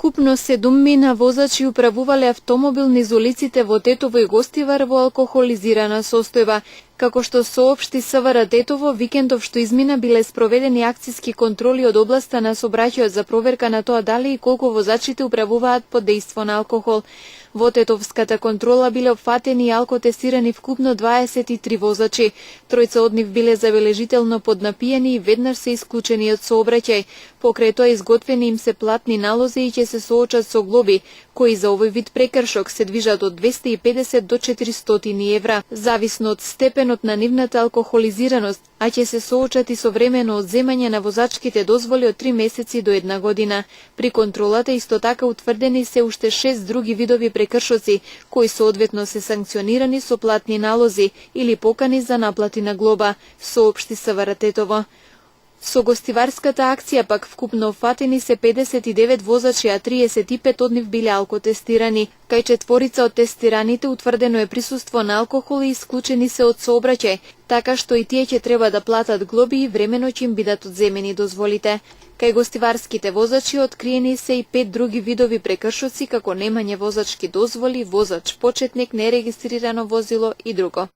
Вкупно 7 возачи управувале автомобил низ улиците во Тетово и Гостивар во алкохолизирана состојба. Како што соопшти СВР Тетово, викендов што измина биле спроведени акциски контроли од областа на сообраќајот за проверка на тоа дали и колку возачите управуваат под дејство на алкохол. Во тетовската контрола биле опфатени и алкотестирани вкупно 23 возачи. Тројца од нив биле забележително поднапиени и веднаш се исклучени од сообраќај. Покрај тоа изготвени им се платни налози и ќе се соочат со глоби, кои за овој вид прекршок се движат од 250 до 400 евра, зависно од степенот на нивната алкохолизираност, а ќе се соочат и со времено одземање на возачките дозволи од 3 месеци до 1 година. При контролата исто така утврдени се уште 6 други видови прекршоци, кои соодветно се санкционирани со платни налози или покани за наплати на глоба, соопшти СВР Тетово. Со гостиварската акција пак вкупно фатени се 59 возачи, а 35 од нив биле алкотестирани. Кај 4 од тестираните утврдено е присуство на алкохол и исклучени се од сообраќај, така што и тие ќе треба да платат глоби и времено ќе им бидат одземени дозволите. Кај гостиварските возачи откриени се и 5 други видови прекршоци, како немање возачки дозволи, возач почетник, нерегистрирано возило и друго.